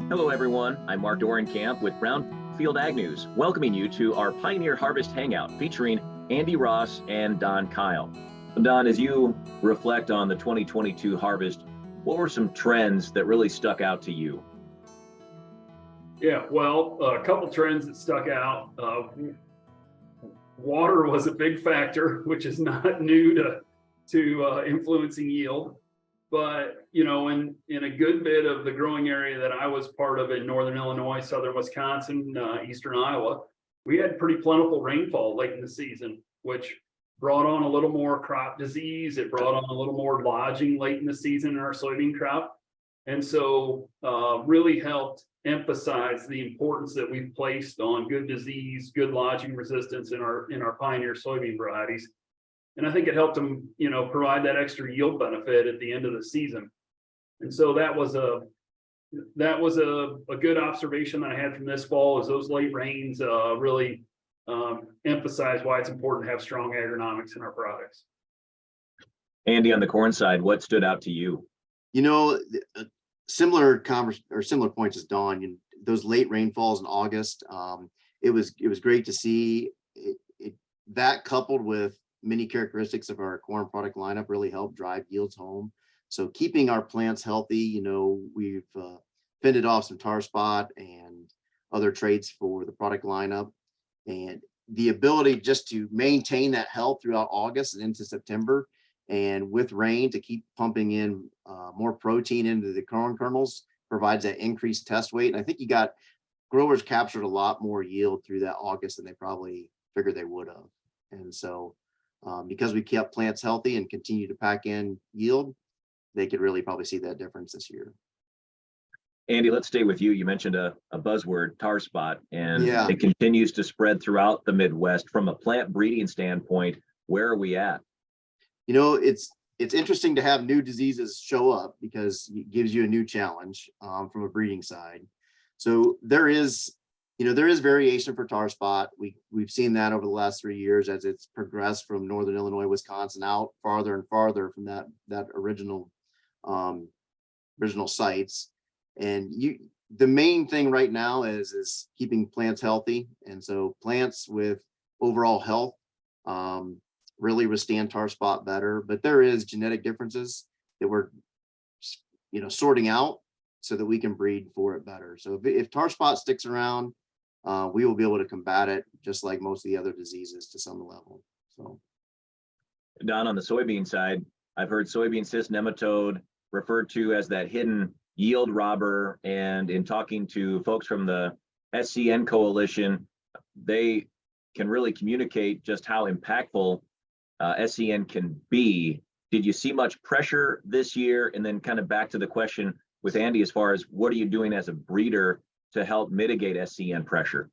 Hello, everyone. I'm Mark Dorenkamp with Brownfield Ag News, welcoming you to our Pioneer Harvest Hangout featuring Andy Ross and Don Kyle. Don, as you reflect on the 2022 harvest, what were some trends that really stuck out to you? Yeah, well, a couple trends that stuck out. Water was a big factor, which is not new to influencing yield. But in a good bit of the growing area that I was part of in northern Illinois, southern Wisconsin, eastern Iowa, we had pretty plentiful rainfall late in the season, which brought on a little more crop disease. It brought on a little more lodging late in the season in our soybean crop, and so really helped emphasize the importance that we've placed on good disease, good lodging resistance in our Pioneer soybean varieties. And I think it helped them, provide that extra yield benefit at the end of the season. And so that was a good observation that I had from this fall, is those late rains really emphasize why it's important to have strong agronomics in our products. Andy, on the corn side, what stood out to you? Similar points as Dawn. Those late rainfalls in August. It was great to see that, coupled with many characteristics of our corn product lineup, really helped drive yields home. So keeping our plants healthy, we've fended off some tar spot and other traits for the product lineup, and the ability just to maintain that health throughout August and into September, and with rain to keep pumping in more protein into the corn kernels provides that increased test weight. And I think growers captured a lot more yield through that August than they probably figured they would have. And so because we kept plants healthy and continue to pack in yield, they could really probably see that difference this year. Andy, let's stay with you. You mentioned a buzzword, tar spot, and Yeah. It continues to spread throughout the Midwest. From a plant breeding standpoint, where are we at? It's interesting to have new diseases show up, because it gives you a new challenge from a breeding side. So there is variation for tar spot. We've seen that over the last 3 years as it's progressed from northern Illinois, Wisconsin out farther and farther from that original sites. And the main thing right now is keeping plants healthy, and so plants with overall health really withstand tar spot better. But there is genetic differences that we're sorting out so that we can breed for it better. So if tar spot sticks around, we will be able to combat it just like most of the other diseases to some level. So, Don, on the soybean side, I've heard soybean cyst nematode referred to as that hidden yield robber. And in talking to folks from the SCN coalition, they can really communicate just how impactful SCN can be. Did you see much pressure this year? And then kind of back to the question with Andy, as far as what are you doing as a breeder to help mitigate SCN pressure?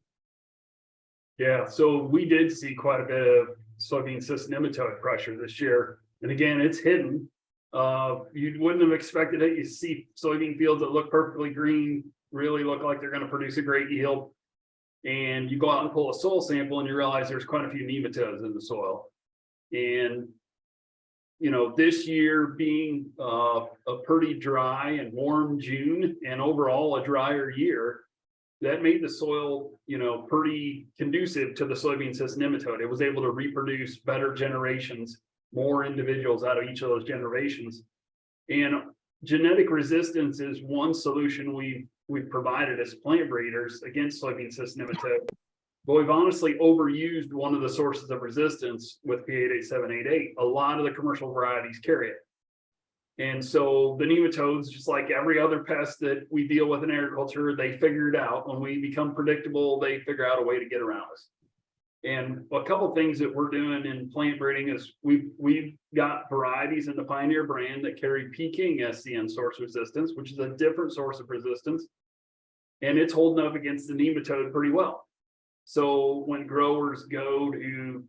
Yeah, so we did see quite a bit of soybean cyst nematode pressure this year. And again, it's hidden. You wouldn't have expected it. You see soybean fields that look perfectly green, really look like they're going to produce a great yield. And you go out and pull a soil sample and you realize there's quite a few nematodes in the soil. And this year being a pretty dry and warm June, and overall a drier year, that made the soil, pretty conducive to the soybean cyst nematode. It was able to reproduce better generations, more individuals out of each of those generations. And genetic resistance is one solution we've provided as plant breeders against soybean cyst nematode. But we've honestly overused one of the sources of resistance with P88788. A lot of the commercial varieties carry it. And so the nematodes, just like every other pest that we deal with in agriculture, they figure it out. When we become predictable, they figure out a way to get around us. And a couple of things that we're doing in plant breeding is we've got varieties in the Pioneer brand that carry Peking SCN source resistance, which is a different source of resistance. And it's holding up against the nematode pretty well. So when growers go to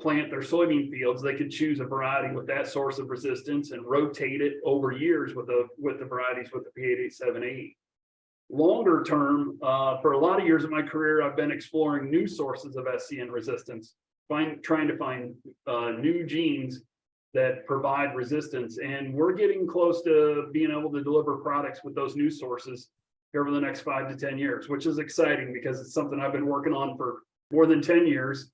plant their soybean fields, they could choose a variety with that source of resistance and rotate it over years with the varieties with the P88788. Longer term, for a lot of years of my career, I've been exploring new sources of SCN resistance, trying to find new genes that provide resistance. And we're getting close to being able to deliver products with those new sources over the next 5 to 10 years, which is exciting because it's something I've been working on for more than 10 years.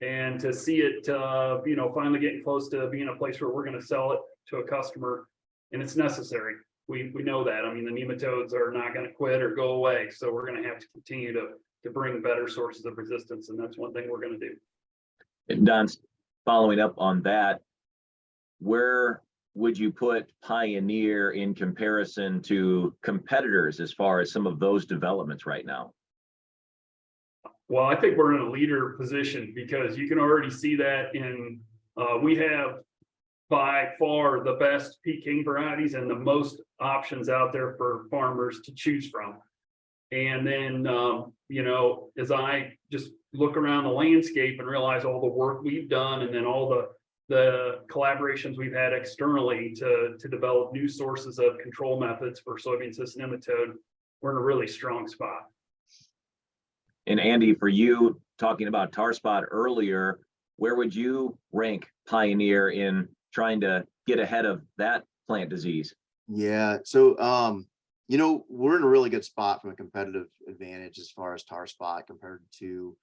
And to see it, finally getting close to being a place where we're going to sell it to a customer, and it's necessary. We know that. I mean, the nematodes are not going to quit or go away, so we're going to have to continue to bring better sources of resistance, and that's one thing we're going to do. And Don, following up on that, where would you put Pioneer in comparison to competitors as far as some of those developments right now? Well, I think we're in a leader position because you can already see that we have by far the best Peking varieties and the most options out there for farmers to choose from. And then, as I just look around the landscape and realize all the work we've done, and then all the collaborations we've had externally to develop new sources of control methods for soybean cyst nematode, we're in a really strong spot. And Andy, for you, talking about tar spot earlier, where would you rank Pioneer in trying to get ahead of that plant disease? Yeah, so we're in a really good spot from a competitive advantage as far as tar spot compared to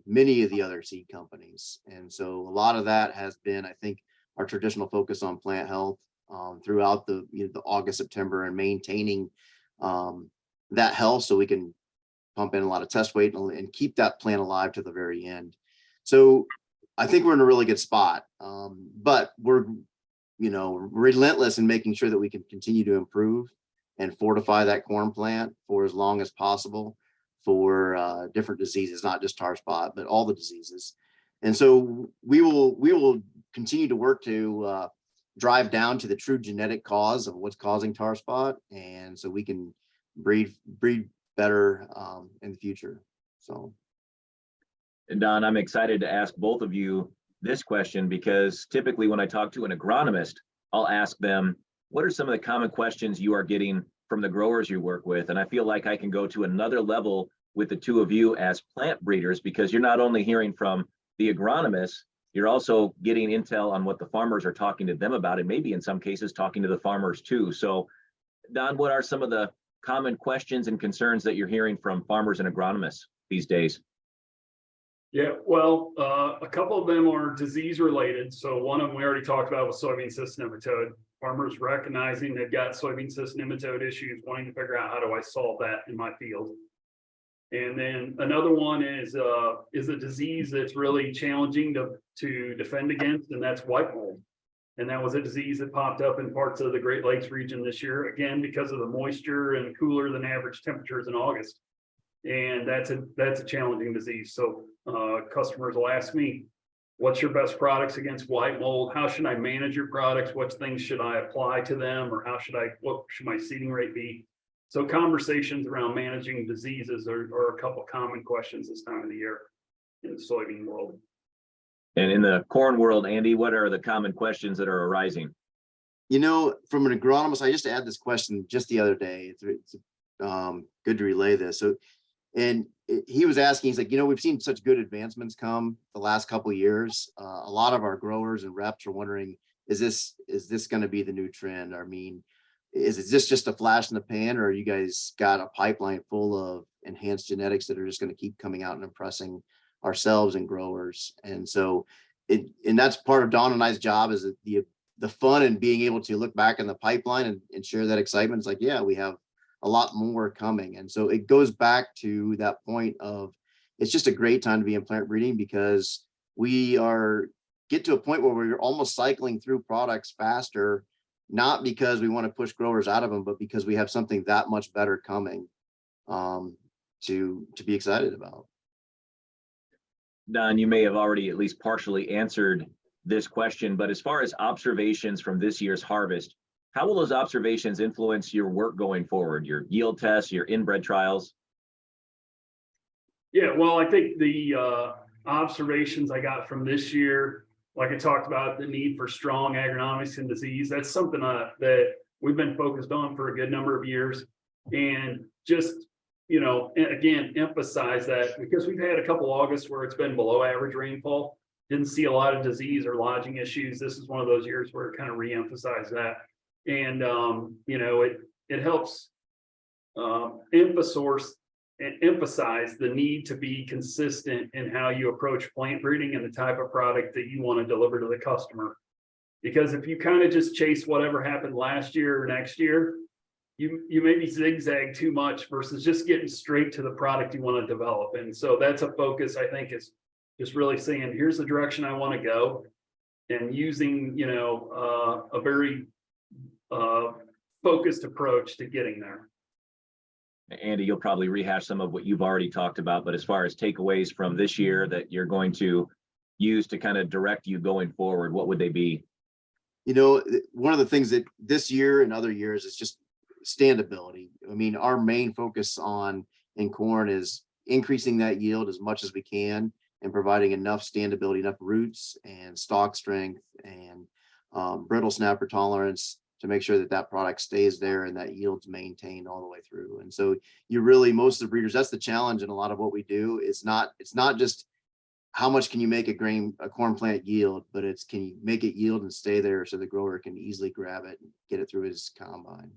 many of the other seed companies. And so a lot of that has been, I think, our traditional focus on plant health throughout the August, September, and maintaining that health so we can pump in a lot of test weight and keep that plant alive to the very end. So I think we're in a really good spot, but we're relentless in making sure that we can continue to improve and fortify that corn plant for as long as possible for different diseases, not just tar spot, but all the diseases. And so we will continue to work to drive down to the true genetic cause of what's causing tar spot, and so we can breed better in the future. So, And Don, I'm excited to ask both of you this question because typically when I talk to an agronomist, I'll ask them, what are some of the common questions you are getting from the growers you work with? And I feel like I can go to another level with the two of you as plant breeders, because you're not only hearing from the agronomists, you're also getting intel on what the farmers are talking to them about, and maybe in some cases talking to the farmers too. So Don, what are some of the common questions and concerns that you're hearing from farmers and agronomists these days? Yeah, well, a couple of them are disease related. So one of them we already talked about was soybean cyst nematode. Farmers recognizing they've got soybean cyst nematode issues, wanting to figure out how do I solve that in my field. And then another one is a disease that's really challenging to defend against, and that's white mold. And that was a disease that popped up in parts of the Great Lakes region this year, again, because of the moisture and cooler than average temperatures in August. And that's a challenging disease. So customers will ask me, what's your best products against white mold? How should I manage your products? What things should I apply to them? Or what should my seeding rate be? So conversations around managing diseases are a couple common questions this time of the year in the soybean world. And in the corn world, Andy, what are the common questions that are arising? From an agronomist, I just had this question just the other day. It's good to relay this. So, he was asking, he's like, we've seen such good advancements come the last couple of years. A lot of our growers and reps are wondering, is this going to be the new trend? I mean, is this just a flash in the pan, or you guys got a pipeline full of enhanced genetics that are just going to keep coming out and impressing ourselves and growers? And so and that's part of Don and I's job, is the fun and being able to look back in the pipeline and share that excitement. It's like, yeah, we have a lot more coming. And so it goes back to that point of, it's just a great time to be in plant breeding, because we get to a point where we're almost cycling through products faster, not because we want to push growers out of them, but because we have something that much better coming to be excited about. Don, you may have already at least partially answered this question, but as far as observations from this year's harvest, how will those observations influence your work going forward, your yield tests, your inbred trials? Yeah, well, I think the observations I got from this year, like I talked about, the need for strong agronomics and disease, that's something that we've been focused on for a good number of years. And just, again, emphasize that, because we've had a couple Augusts where it's been below average rainfall, didn't see a lot of disease or lodging issues. This is one of those years where it kind of reemphasized that. And, it helps emphasize the need to be consistent in how you approach plant breeding and the type of product that you want to deliver to the customer. Because if you kind of just chase whatever happened last year or next year, you maybe zigzag too much versus just getting straight to the product you want to develop. And so that's a focus, I think, is just really saying, here's the direction I want to go, and using, a very focused approach to getting there. Andy, you'll probably rehash some of what you've already talked about, but as far as takeaways from this year that you're going to use to kind of direct you going forward, what would they be? One of the things that this year and other years is just standability. I mean, our main focus in corn is increasing that yield as much as we can and providing enough standability, enough roots and stalk strength and brittle snapper tolerance to make sure that that product stays there and that yield's maintained all the way through. And so most of the breeders, that's the challenge in a lot of what we do. It's not just how much can you make a corn plant yield, but it's, can you make it yield and stay there so the grower can easily grab it and get it through his combine.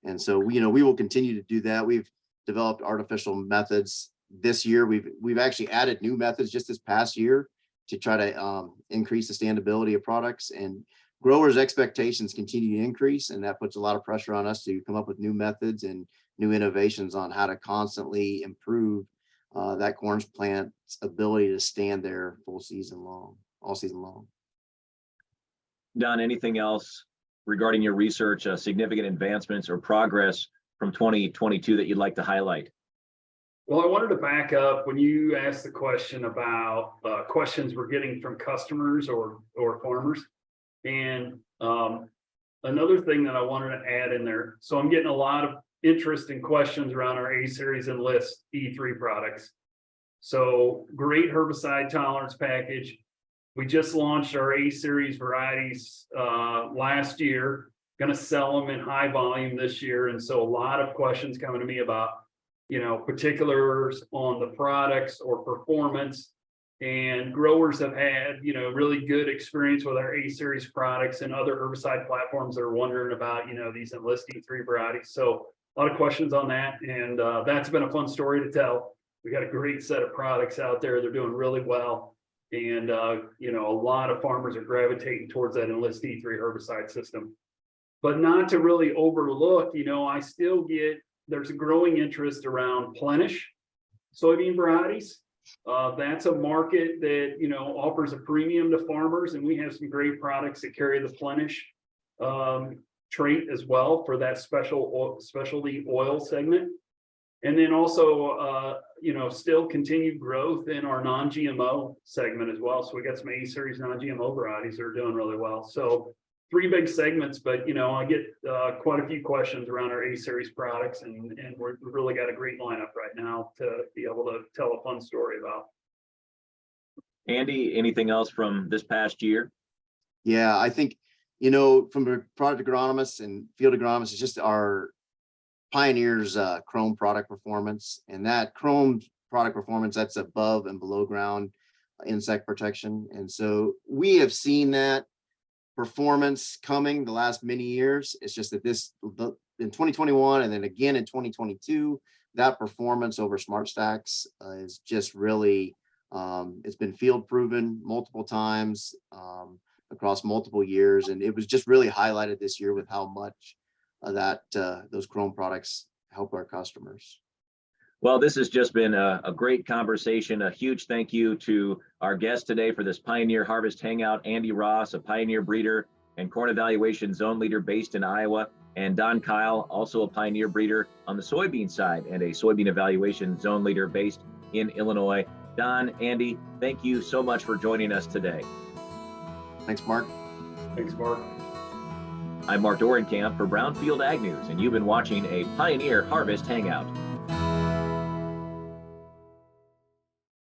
And so, we will continue to do that. We've developed artificial methods this year. We've actually added new methods just this past year to try to increase the standability of products, and growers' expectations continue to increase. And that puts a lot of pressure on us to come up with new methods and new innovations on how to constantly improve that corn plant's ability to stand there all season long. Don, anything else regarding your research, significant advancements or progress from 2022 that you'd like to highlight? Well, I wanted to back up when you asked the question about questions we're getting from customers or farmers. And another thing that I wanted to add in there, so I'm getting a lot of interest and questions around our A-Series Enlist E3 products. So great herbicide tolerance package. We just launched our A-Series varieties last year, going to sell them in high volume this year. And so a lot of questions coming to me about, particulars on the products or performance. And growers have had, really good experience with our A-Series products and other herbicide platforms that are wondering about, these Enlist E3 varieties. So a lot of questions on that. And that's been a fun story to tell. We got a great set of products out there. They're doing really well. And, a lot of farmers are gravitating towards that Enlist E3 herbicide system. But not to really overlook, I still get, there's a growing interest around Plenish soybean varieties. That's a market that, offers a premium to farmers. And we have some great products that carry the Plenish trait as well for that specialty oil segment. And then also, still continued growth in our non-GMO segment as well. So we got some A-Series non-GMO varieties that are doing really well. So 3 big segments, but, I get quite a few questions around our A-Series products, and we've really got a great lineup right now to be able to tell a fun story about. Andy, anything else from this past year? Yeah, I think, from a product agronomist and field agronomist, it's just our Pioneer's Chrome product performance, and that Chrome product performance, that's above and below ground insect protection. And so we have seen that performance coming the last many years. It's just that in 2021 and then again in 2022, that performance over Smart Stacks is just really, it's been field proven multiple times across multiple years. And it was just really highlighted this year with how much that those Chrome products help our customers. Well, this has just been a great conversation. A huge thank you to our guest today for this Pioneer Harvest Hangout, Andy Ross, a Pioneer breeder and corn evaluation zone leader based in Iowa, and Don Kyle, also a Pioneer breeder on the soybean side and a soybean evaluation zone leader based in Illinois. Don, Andy, thank you so much for joining us today. Thanks, Mark. Thanks, Mark. I'm Mark Dorenkamp for Brownfield Ag News, and you've been watching a Pioneer Harvest Hangout.